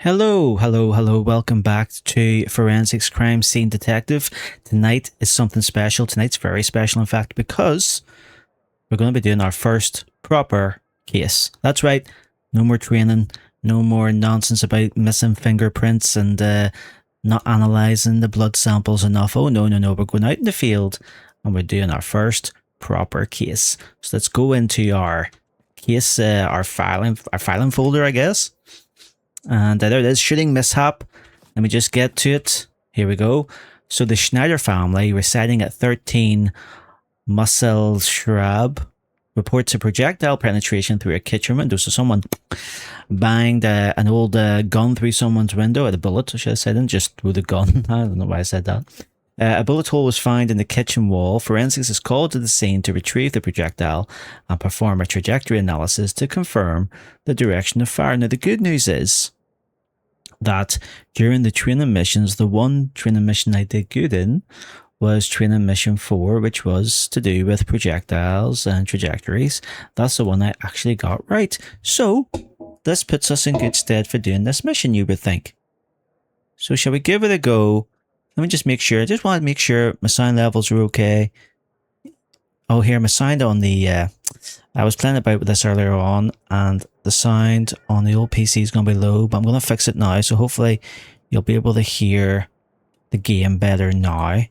Hello, welcome back to Forensics Crime Scene Detective. Tonight is something special. Tonight's very special, in fact, because we're going to be doing our first proper case. That's right, no more training, no more nonsense about missing fingerprints and not analysing the blood samples enough. Oh, no, we're going out in the field and we're doing our first proper case. So let's go into our case, our filing folder, I guess. And there it is, shooting mishap. Let me just get to it. Here we go. So the Schneider family, residing at 13 Musselschrab, reports a projectile penetration through a kitchen window. So someone banged an old gun through someone's window, a bullet, should I say, didn't just through the gun. I don't know why I said that. A bullet hole was found in the kitchen wall. Forensics is called to the scene to retrieve the projectile and perform a trajectory analysis to confirm the direction of fire. Now, the good news is that during the training missions, the one training mission I did good in was training mission 4, which was to do with projectiles and trajectories. That's the one I actually got right. So this puts us in good stead for doing this mission, you would think. So shall we give it a go? Let me just make sure. I just want to make sure my sound levels are okay. Oh, here, my sound on the... I was playing about with this earlier on, and the sound on the old PC is going to be low, but I'm going to fix it now, so hopefully you'll be able to hear the game better now.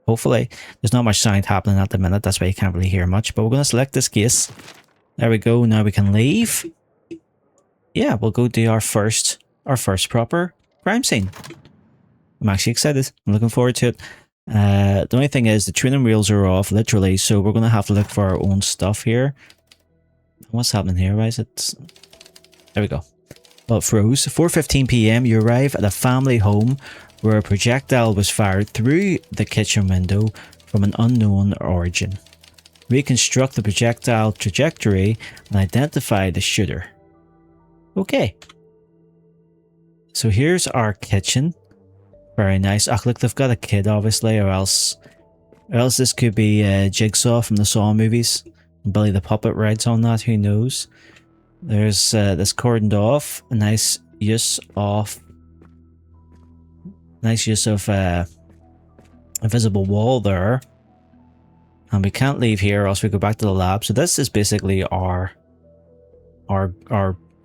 Hopefully. There's not much sound happening at the minute, that's why you can't really hear much, but we're going to select this case. There we go, now we can leave. Yeah, we'll go do our first proper crime scene. I'm actually excited. I'm looking forward to it. The only thing is the training wheels are off, literally, so we're going to have to look for our own stuff here. What's happening here? Why is it... There we go. Well, it froze. 4:15 p.m. you arrive at a family home where a projectile was fired through the kitchen window from an unknown origin. Reconstruct the projectile trajectory and identify the shooter. Okay. So here's our kitchen. Very nice. Oh, look, they've got a kid, obviously, or else this could be Jigsaw from the Saw movies. Billy the Puppet rides on that, who knows. There's this cordoned off. A nice use of a visible wall there. And we can't leave here or else we go back to the lab. So this is basically our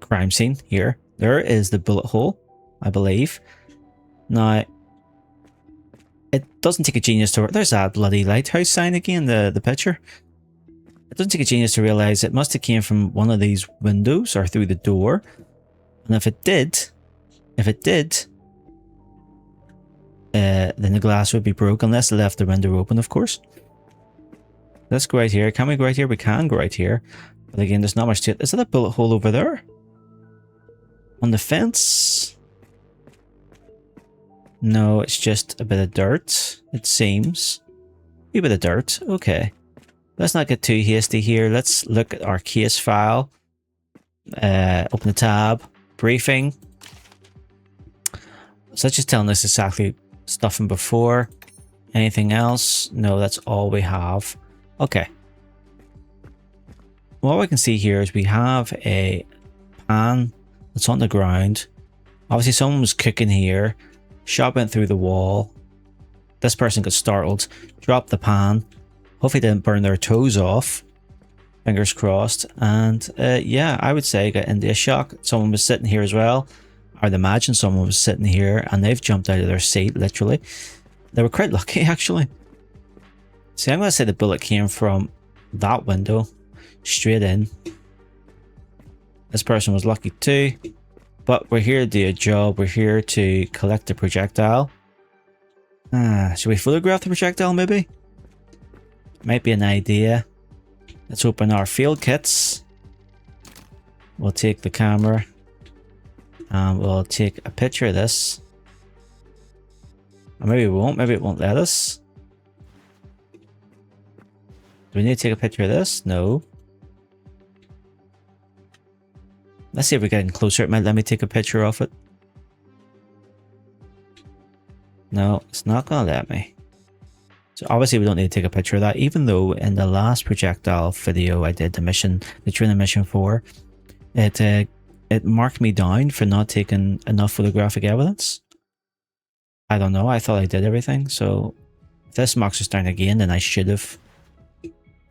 crime scene here. There is the bullet hole, I believe. Now, it doesn't take a genius to... There's that bloody lighthouse sign again, the picture. It doesn't take a genius to realise it must have came from one of these windows or through the door. And if it did, then the glass would be broke unless they left the window open, of course. Let's go right here. Can we go right here? We can go right here. But again, there's not much to it. Is that a bullet hole over there? On the fence? No, it's just a bit of dirt, it seems. A bit of dirt. Okay. Let's not get too hasty here. Let's look at our case file. Open the tab. Briefing. So that's just telling us exactly stuff from before. Anything else? No, that's all we have. Okay. What we can see here is we have a pan that's on the ground. Obviously someone was cooking here. Shot went through the wall. This person got startled. Dropped the pan. Hopefully they didn't burn their toes off. Fingers crossed. And yeah, I would say got India shock. Someone was sitting here as well. I'd imagine someone was sitting here and they've jumped out of their seat, literally. They were quite lucky, actually. See, I'm going to say the bullet came from that window. Straight in. This person was lucky too. But we're here to do a job. We're here to collect the projectile. Should we photograph the projectile maybe? Might be an idea. Let's open our field kits. We'll take the camera. And we'll take a picture of this. Or maybe we won't. Maybe it won't let us. Do we need to take a picture of this? No. Let's see if we're getting closer. It might let me take a picture of it. No, it's not going to let me. So obviously we don't need to take a picture of that, even though in the last projectile video I did the training mission 4, it it marked me down for not taking enough photographic evidence. I don't know. I thought I did everything. So if this marks us down again, then I should have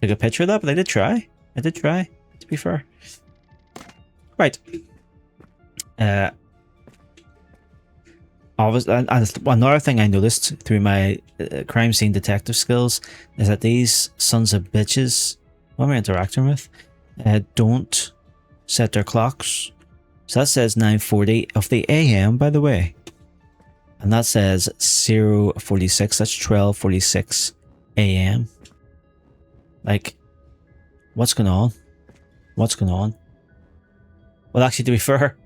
took a picture of that. But I did try. I did try, to be fair. Right. Another thing I noticed through my crime scene detective skills is that these sons of bitches, what am I interacting with, don't set their clocks. So that says 9:40 of the AM, by the way. And that says 0:46. That's 12:46 AM. Like, what's going on? What's going on? Well, actually, to be fair,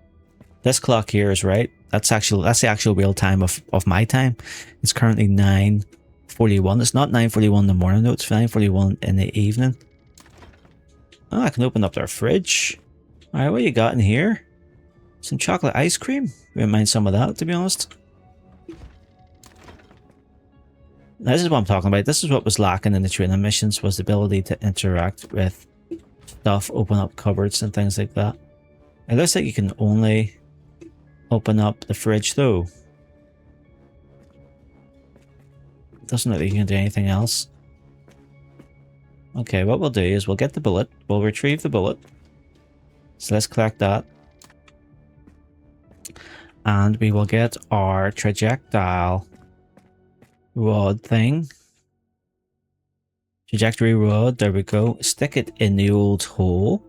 this clock here is right. That's the actual real time of my time. It's currently 9:41. It's not 9:41 in the morning though, it's 9:41 in the evening. Oh, I can open up their fridge. Alright, what you got in here? Some chocolate ice cream. Wouldn't mind some of that, to be honest. Now, this is what I'm talking about. This is what was lacking in the training missions, was the ability to interact with stuff, open up cupboards and things like that. It looks like you can only open up the fridge though. It doesn't look like you can do anything else. Okay, what we'll do is we'll get the bullet. We'll retrieve the bullet. So let's collect that. And we will get our trajectile rod thing. Trajectory rod, there we go. Stick it in the old hole.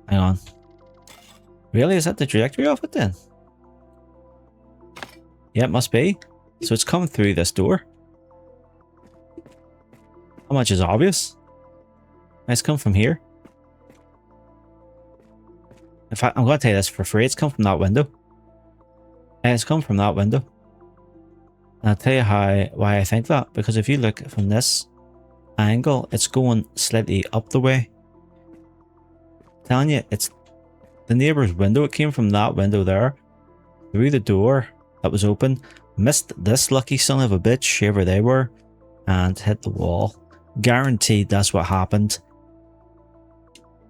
Hang on. Really? Is that the trajectory of it then? Yeah, it must be. So it's coming through this door. How much is obvious? It's come from here. In fact, I'm going to tell you this for free. It's come from that window. And it's come from that window. And I'll tell you why I think that. Because if you look from this angle, it's going slightly up the way. I'm telling you, it's the neighbor's window. It came from that window there. Through the door that was open. Missed this lucky son of a bitch, whoever they were. And hit the wall. Guaranteed that's what happened.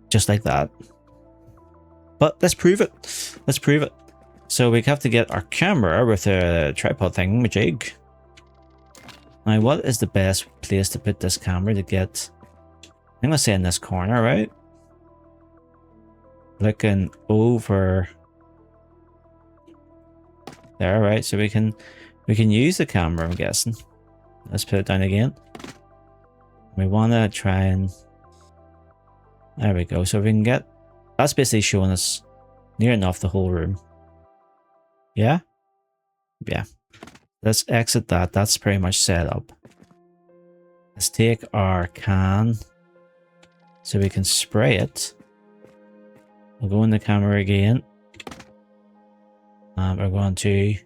Just like that. But let's prove it. Let's prove it. So we have to get our camera with a tripod thing, majig. Now, what is the best place to put this camera to get? I'm gonna say in this corner, right? Looking over there, right? So we can use the camera, I'm guessing. Let's put it down again. We want to try and... There we go. So we can get... That's basically showing us near enough the whole room. Yeah? Yeah. Let's exit that. That's pretty much set up. Let's take our can so we can spray it. We'll go in the camera again. And we're going to...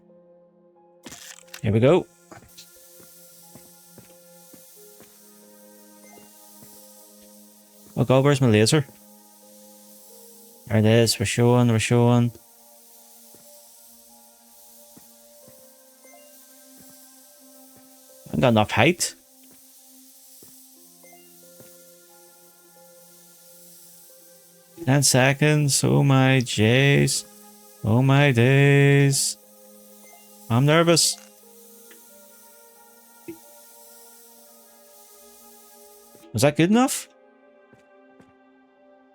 Here we go. Oh god, where's my laser? There it is, we're showing. I haven't got enough height. 10 seconds, oh my jays. Oh my days. I'm nervous. Was that good enough?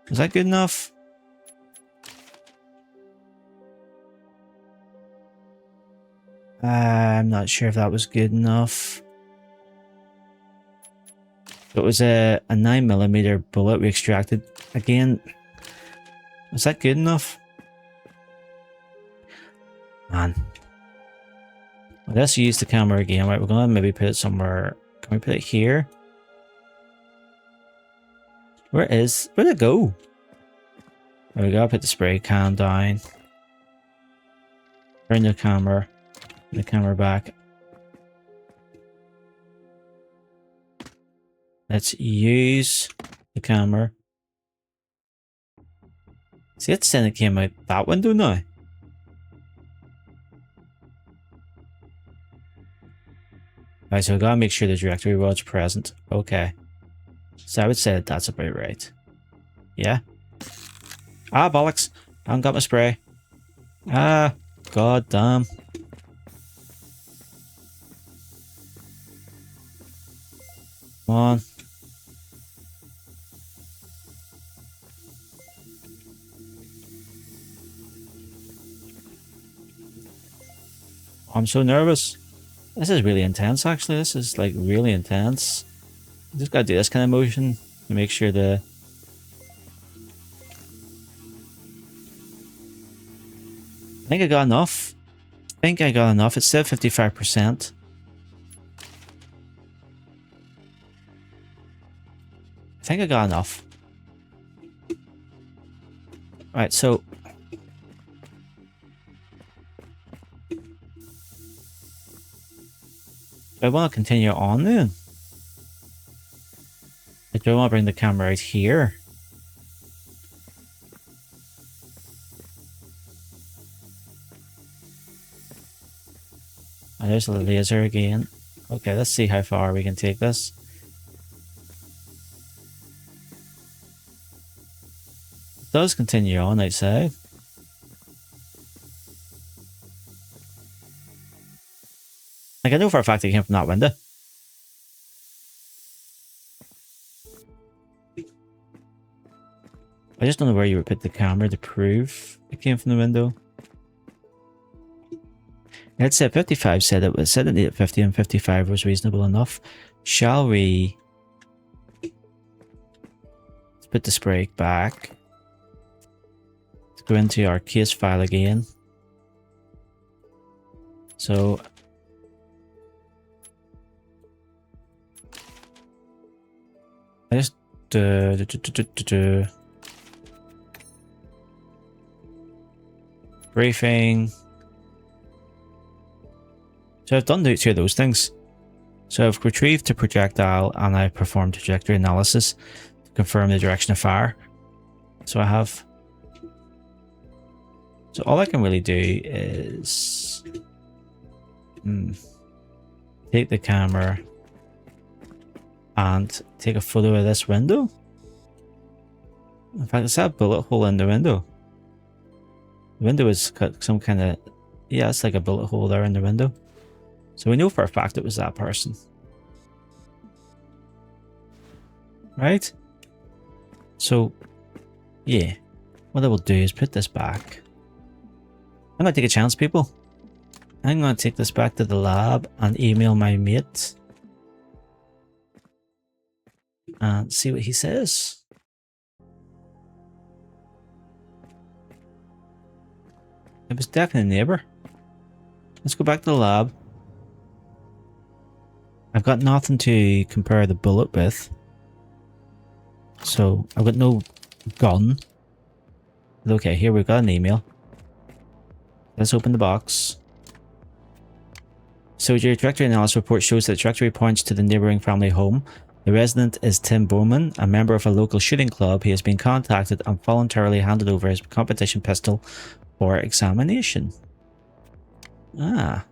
Was that good enough? I'm not sure if that was good enough. It was a 9mm bullet we extracted. Again, was that good enough? Man. Let's use the camera again. Right, we're gonna maybe put it somewhere. Can we put it here? Where'd it go? There we go, put the spray can down. Turn the camera back. Let's use the camera. See, it's saying it came out that window now. Right, so we gotta make sure the directory rod's present. Okay. So I would say that that's about right. Yeah. Ah, bollocks. I haven't got my spray. Ah, god damn. Come on. I'm so nervous. This is really intense, actually. This is, like, really intense. You just gotta do this kind of motion to make sure the... I think I got enough. I think I got enough. It said 55%. I think I got enough. Right, so... I want to continue on then. I do want to bring the camera out here. And there's the laser again. Okay, let's see how far we can take this. It does continue on outside. Like, I know for a fact it came from that window. I just don't know where you would put the camera to prove it came from the window. It said 55 said it needed 50 and 55 was reasonable enough. Shall we... Let's put the spray back. Let's go into our case file again. So... I just... Briefing. So I've done two of those things. So I've retrieved the projectile and I've performed trajectory analysis to confirm the direction of fire. So I have... So all I can really do is... take the camera and take a photo of this window. In fact, it's a bullet hole in the window. The window is cut some kind of... Yeah, it's like a bullet hole there in the window. So we know for a fact it was that person. Right? So, yeah. What I will do is put this back. I'm going to take a chance, people. I'm going to take this back to the lab and email my mate. And see what he says. It was definitely a neighbor. Let's go back to the lab. I've got nothing to compare the bullet with. So, I've got no gun. Okay, here we've got an email. Let's open the box. So, your trajectory analysis report shows that the trajectory points to the neighbouring family home. The resident is Tim Bowman, a member of a local shooting club. He has been contacted and voluntarily handed over his competition pistol for examination. Ah.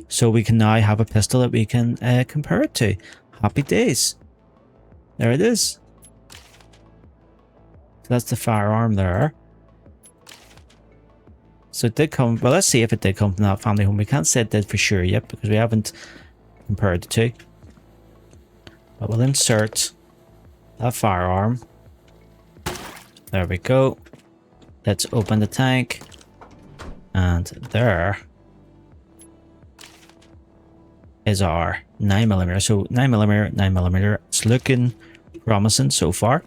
So we can now have a pistol that we can compare it to. Happy days. There it is. So that's the firearm there. So it did come... Well, let's see if it did come from that family home. We can't say it did for sure yet because we haven't compared the two. But we'll insert that firearm. There we go. Let's open the tank. And there is our 9mm. So 9mm, 9mm. It's looking promising so far.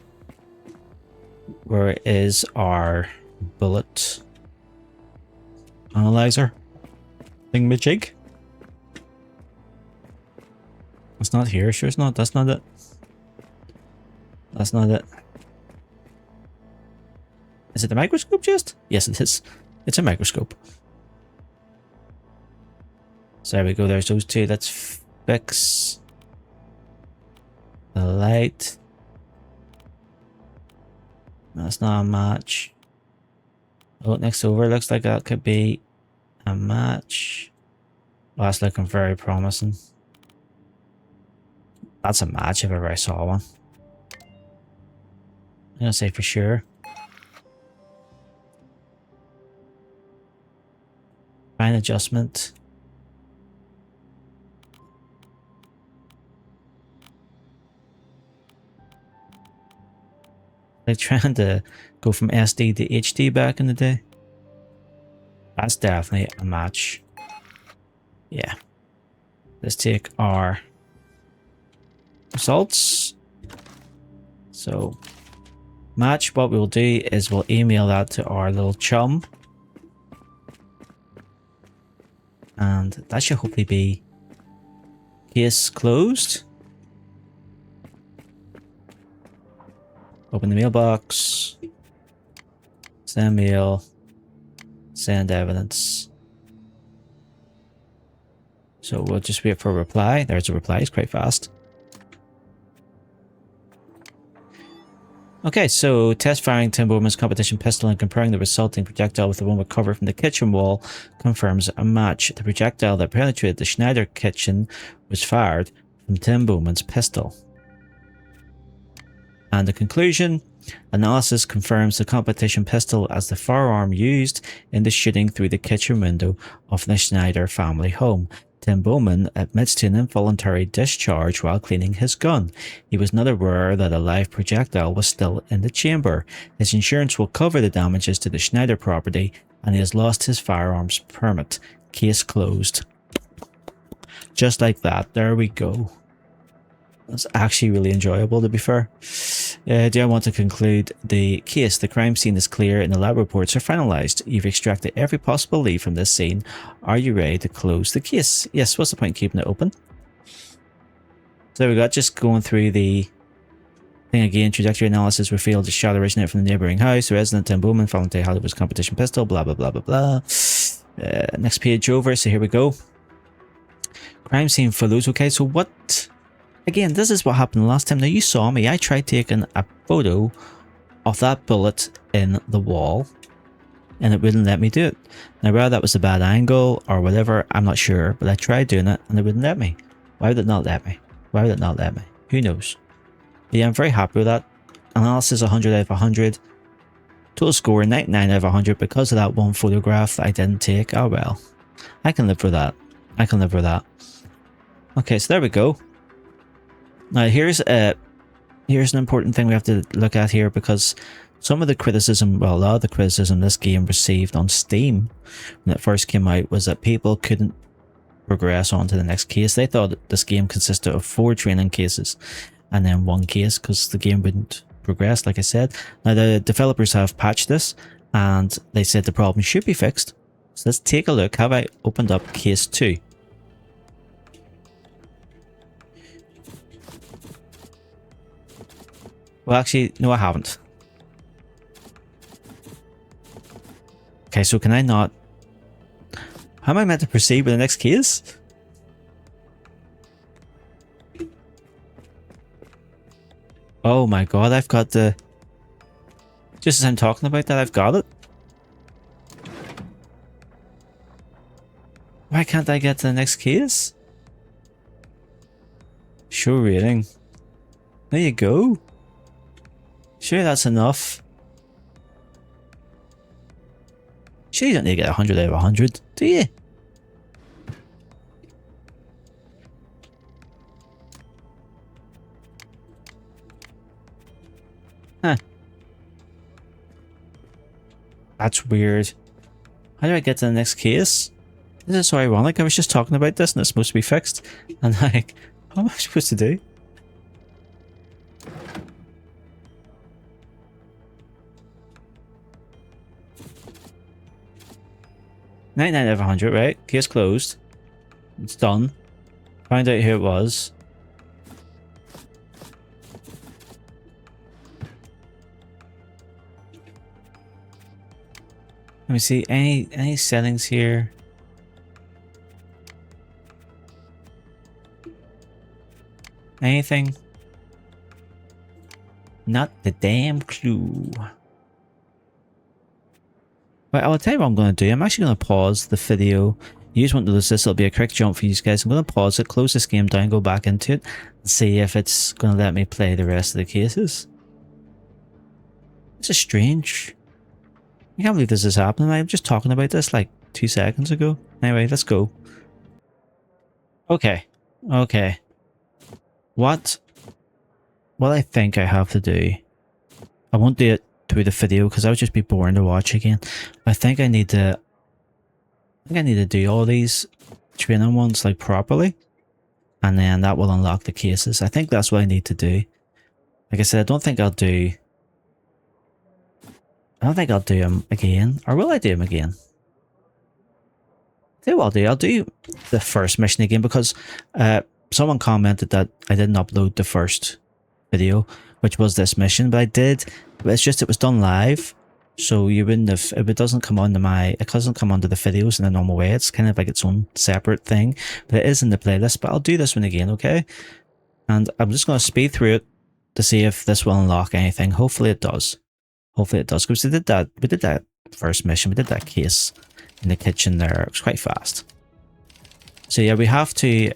Where is our bullet analyzer thingamajig? It's not here. Sure it's not. That's not it. That's not it. Is it the microscope just? Yes, it is. It's a microscope. So there we go. There's those two. Let's fix the light. That's not a match. Oh, next over looks like that could be a match. Well, that's looking very promising. That's a match if ever I saw one. I'm gonna say for sure. Fine adjustment. Like trying to go from SD to HD back in the day. That's definitely a match. Yeah. Let's take our results. So match, what we'll do is we'll email that to our little chum. And that should hopefully be case closed. Open the mailbox. Send mail. Send evidence. So we'll just wait for a reply. There's a reply. It's quite fast. Okay, so test firing Tim Bowman's competition pistol and comparing the resulting projectile with the one recovered from the kitchen wall confirms a match. The projectile that penetrated the Schneider kitchen was fired from Tim Bowman's pistol. And the conclusion, analysis confirms the competition pistol as the firearm used in the shooting through the kitchen window of the Schneider family home. Tim Bowman admits to an involuntary discharge while cleaning his gun. He was not aware that a live projectile was still in the chamber. His insurance will cover the damages to the Schneider property, and he has lost his firearms permit. Case closed. Just like that. There we go. That's actually really enjoyable, to be fair. Do I want to conclude the case? The crime scene is clear and the lab reports are finalized. You've extracted every possible lead from this scene. Are you ready to close the case? Yes, what's the point in keeping it open? So we got just going through the thing again. Trajectory analysis revealed the shot originated from the neighboring house. The resident Tim Bowman voluntarily held it was competition pistol. Blah, blah, blah, blah, blah. Next page over. So here we go. Crime scene photos. Okay, so what... Again, this is what happened last time. Now, you saw me. I tried taking a photo of that bullet in the wall, and it wouldn't let me do it. Now, whether that was a bad angle or whatever, I'm not sure, but I tried doing it, and it wouldn't let me. Why would it not let me? Why would it not let me? Who knows? But yeah, I'm very happy with that. Analysis 100 out of 100. Total score 99 out of 100 because of that one photograph that I didn't take. Oh well. I can live with that. I can live with that. Okay, so there we go. Now here's an important thing we have to look at here, because some of the criticism, well, a lot of the criticism this game received on Steam when it first came out was that people couldn't progress on to the next case. They thought that this game consisted of 4 training cases and then 1 case because the game wouldn't progress, like I said. Now the developers have patched this and they said the problem should be fixed. So let's take a look. Have I opened up case 2? Well, actually, no, I haven't. Okay, so can I not... How am I meant to proceed with the next case? Oh my god, I've got the... Just as I'm talking about that, I've got it. Why can't I get to the next case? Show rating. There you go. Sure, that's enough. Sure, you don't need to get 100 out of 100, do you? Huh. That's weird. How do I get to the next case? This is so ironic. I was just talking about this and it's supposed to be fixed. And like, what am I supposed to do? $99 out of 100, right? Case closed. It's done. Find out who it was. Let me see. Any settings here? Anything? Not the damn clue. Right, I'll tell you what I'm going to do. I'm actually going to pause the video. You just want to lose this, it'll be a quick jump for you guys. I'm going to pause it, close this game down, go back into it, and see if it's going to let me play the rest of the cases. This is strange. I can't believe this is happening. I'm just talking about this like 2 seconds ago. Anyway, let's go. Okay. Okay. What I think I have to do... I won't do it through the video because that would just be boring to watch again. I think I need to... do all these training ones like properly. And then that will unlock the cases. I think that's what I need to do. Like I said, I don't think I'll do them again. Or will I do them again? I'll do the first mission again because someone commented that I didn't upload the first video, which was this mission, but I did. But it's just it was done live, so you wouldn't have. If it doesn't come onto it doesn't come onto the videos in a normal way. It's kind of like its own separate thing, but it is in the playlist. But I'll do this one again, okay? And I'm just going to speed through it to see if this will unlock anything. Hopefully it does. Hopefully it does, because we did that first mission. We did that case in the kitchen there. It was quite fast. So yeah, we have to,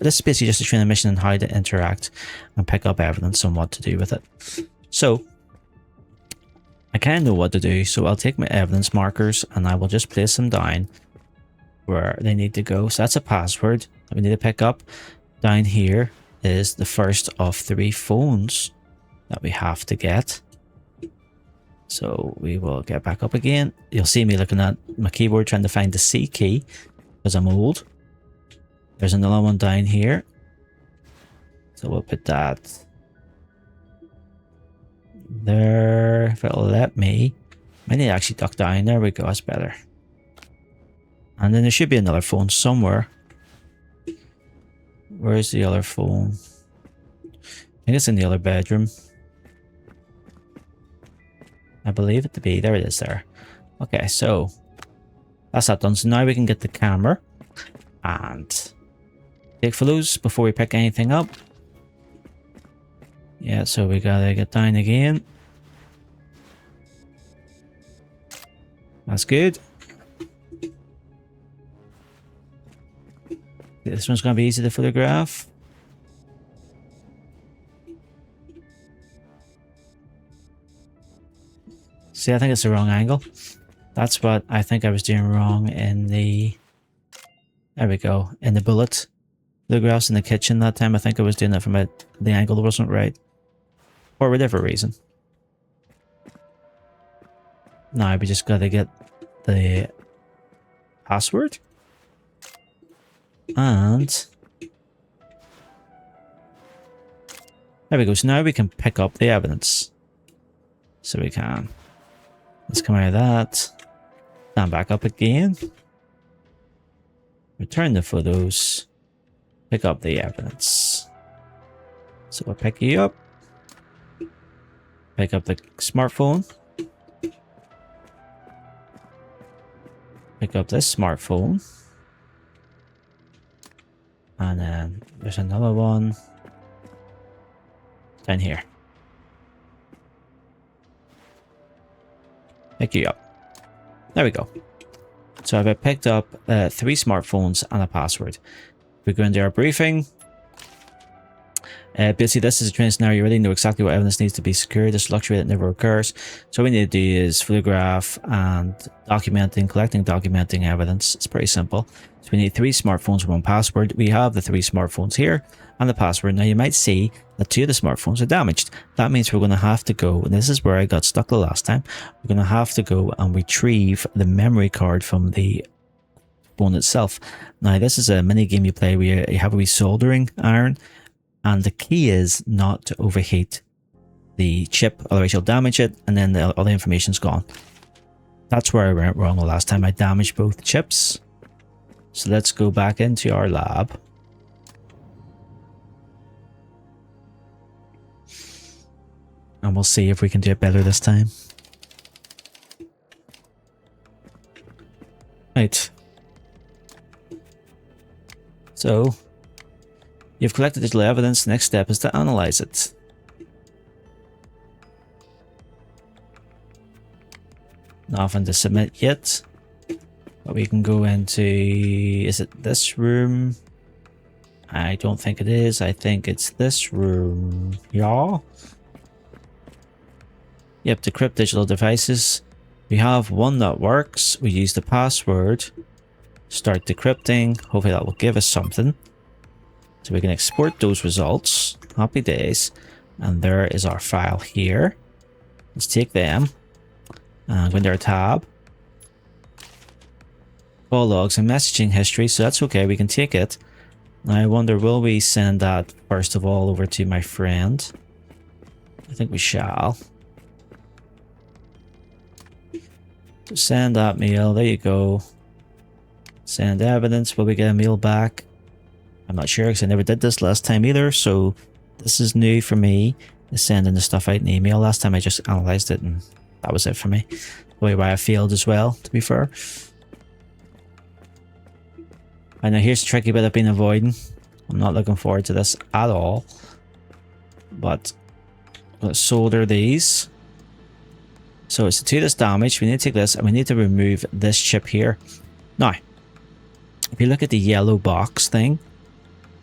this is basically just a training mission on how to interact and pick up evidence on what to do with it. So, I kind of know what to do, so I'll take my evidence markers and I will just place them down where they need to go. So that's a password that we need to pick up. Down here is the first of 3 phones that we have to get. So we will get back up again. You'll see me looking at my keyboard trying to find the C key because I'm old. There's another one down here. So we'll put that there. If it'll let me. I need to actually duck down. There we go. That's better. And then there should be another phone somewhere. Where's the other phone? I think it's in the other bedroom. I believe it to be. There it is there. Okay, so that's that done. So now we can get the camera and take photos before we pick anything up. Yeah, so we gotta get down again. That's good. This one's gonna be easy to photograph. See, I think it's the wrong angle. That's what I think I was doing wrong in the... There we go. In the bullet photographs in the kitchen that time. I think I was doing it from the angle that wasn't right. For whatever reason. Now we just gotta get the password. And... there we go. So now we can pick up the evidence. So we can... let's come out of that. Stand back up again. Return the photos. Pick up the evidence. So we'll pick you up. Pick up the smartphone. Pick up this smartphone. And then there's another one down here. Pick you up. There we go. So I've picked up 3 smartphones and a password. We go into our briefing. Basically, this is a training scenario. You already know exactly what evidence needs to be secured. This luxury that never occurs. So what we need to do is photograph and collecting evidence. It's pretty simple. So we need 3 smartphones, 1 password. We have the 3 smartphones here and the password. Now you might see that 2 of the smartphones are damaged. That means we're going to have to go, and this is where I got stuck the last time. We're going to have to go and retrieve the memory card from the phone itself. Now this is a mini game you play where you have a wee soldering iron. And the key is not to overheat the chip, otherwise you'll damage it, and then all the information's gone. That's where I went wrong the last time. I damaged both chips. So let's go back into our lab. And we'll see if we can do it better this time. Right. So... you've collected digital evidence. The next step is to analyze it. Nothing to submit yet. But we can go into... is it this room? I don't think it is. I think it's this room. Yeah? Yep, decrypt digital devices. We have one that works. We use the password. Start decrypting. Hopefully that will give us something. So we can export those results. Happy days. And there is our file here. Let's take them. And go into our tab. Call logs and messaging history. So that's okay. We can take it. Now I wonder, will we send that first of all over to my friend? I think we shall. So send that mail. There you go. Send evidence. Will we get a mail back? I'm not sure because I never did this last time either. So this is new for me. Sending the stuff out in email. Last time I just analyzed it and that was it for me. Probably why I failed as well, to be fair. I know here's the tricky bit I've been avoiding. I'm not looking forward to this at all. But let's solder these. So it's to do this damage. We need to take this and we need to remove this chip here. Now, if you look at the yellow box thing,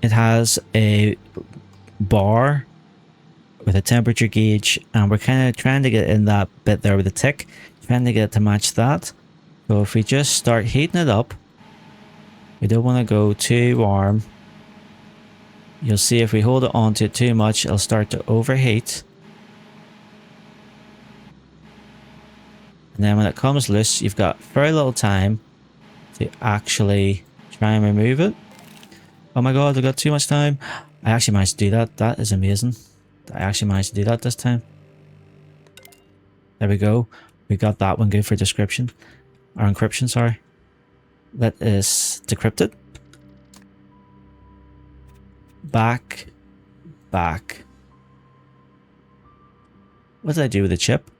it has a bar with a temperature gauge, and we're kind of trying to get in that bit there with the tick, trying to get it to match that. So if we just start heating it up, we don't want to go too warm. You'll see if we hold it onto it too much, it'll start to overheat. And then when it comes loose, you've got very little time to actually try and remove it. Oh my god, I've got too much time. I actually managed to do that. That is amazing. I actually managed to do that this time. There we go. We got that one good for description. Or encryption, sorry. Let us decrypt it. Back. Back. What did I do with the chip?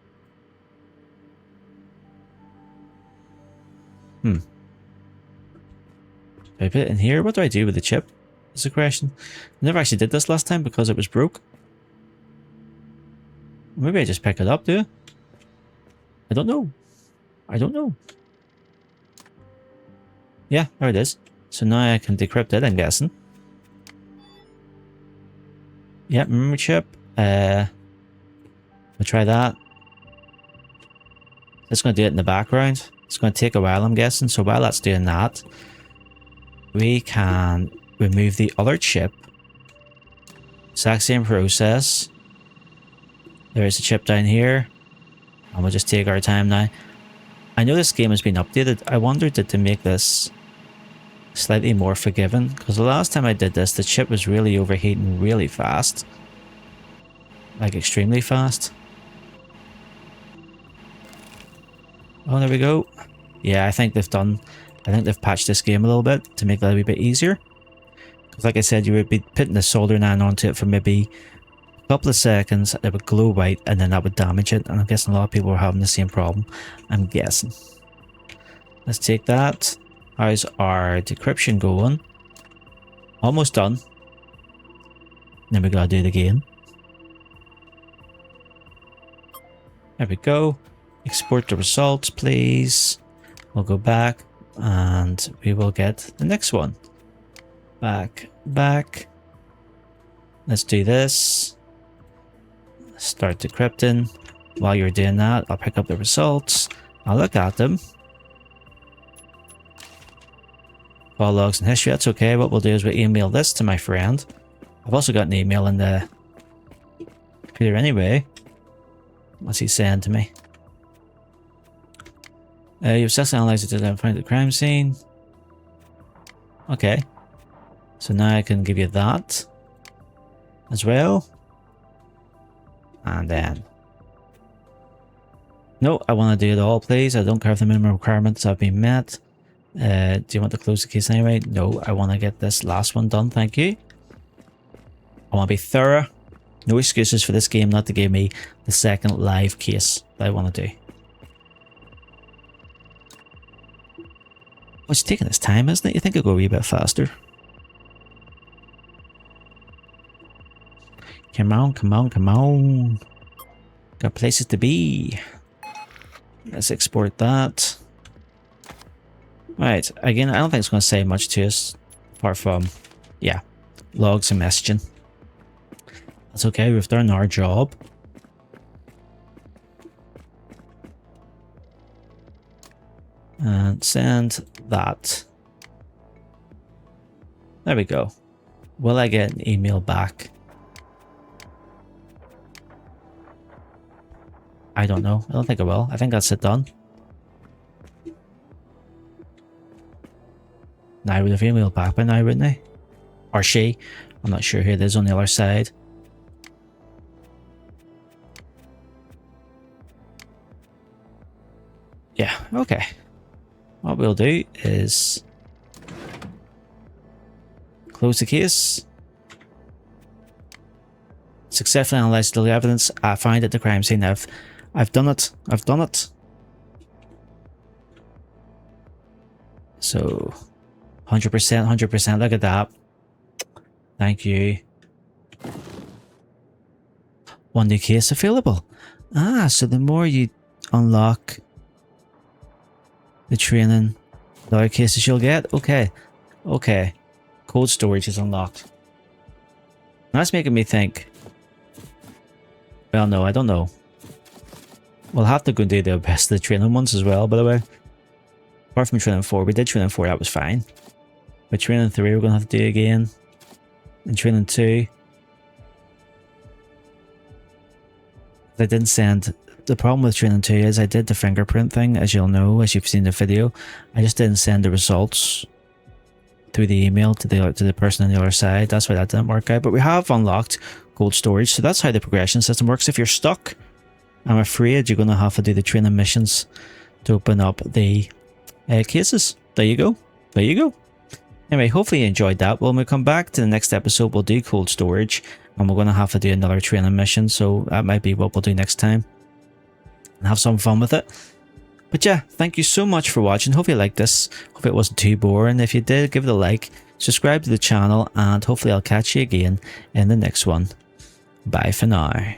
Do I put it in here? What do I do with the chip? Is the question. I never actually did this last time because it was broke. Maybe I just pick it up, do I? I don't know. I don't know. Yeah, there it is. So now I can decrypt it, I'm guessing. Yep, memory chip. We'll try that. It's going to do it in the background. It's going to take a while, I'm guessing. So while that's doing that, we can remove the other chip. Exact same process. There's a chip down here. And we'll just take our time now. I know this game has been updated. I wondered did to make this slightly more forgiving. Because the last time I did this, the chip was really overheating really fast. Like extremely fast. Oh, there we go. Yeah, I think they've patched this game a little bit to make that a wee bit easier. Because like I said, you would be putting the soldering iron onto it for maybe a couple of seconds, it would glow white, and then that would damage it. And I'm guessing a lot of people are having the same problem. I'm guessing. Let's take that. How's our decryption going? Almost done. Then we gotta do it again. There we go. Export the results, please. We'll go back and we will get the next one. Back, back. Let's do this. Start decrypting. While you're doing that, I'll pick up the results. I'll look at them. Call logs and history, that's okay. What we'll do is we'll email this to my friend. I've also got an email in the computer anyway. What's he saying to me? You've successfully analyzed it to identify the crime scene. Okay. So now I can give you that as well. And then... No, I want to do it all, please. I don't care if the minimum requirements have been met. Do you want to close the case anyway? No, I want to get this last one done, thank you. I want to be thorough. No excuses for this game not to give me the second live case that I want to do. Well, it's taking its time, isn't it? You think it'll go a wee bit faster. Come on, come on, come on. Got places to be. Let's export that. Right, again, I don't think it's going to say much to us. Apart from, yeah, logs and messaging. That's okay, we've done our job. And send that. There we go. Will I get an email back? I don't know. I don't think I will. I think that's it done. Now I would have emailed back by now, wouldn't I? Or she. I'm not sure who it is on the other side. Yeah, okay. What we'll do is close the case. Successfully analyzed the evidence. I find at the crime scene. I've done it. I've done it. So 100%, 100%. Look at that. Thank you. One new case available. Ah, so the more you unlock the training, the other cases you'll get. Okay. Okay. Cold storage is unlocked. That's making me think. Well, no, I don't know. We'll have to go and do the best of the training ones as well, by the way. Apart from training 4, we did training 4, that was fine. But training 3, we're going to have to do again. And training 2. I didn't send. The problem with training 2 is I did the fingerprint thing, as you'll know, as you've seen the video. I just didn't send the results through the email to the person on the other side. That's why that didn't work out. But we have unlocked cold storage, so that's how the progression system works. If you're stuck, I'm afraid you're going to have to do the training missions to open up the cases. There you go. There you go. Anyway, hopefully you enjoyed that. When we come back to the next episode, we'll do cold storage, and we're going to have to do another training mission, so that might be what we'll do next time. And have some fun with it. But yeah, thank you so much for watching. Hope you liked this. Hope it wasn't too boring. If you did, give it a like, subscribe to the channel, and hopefully I'll catch you again in the next one. Bye for now.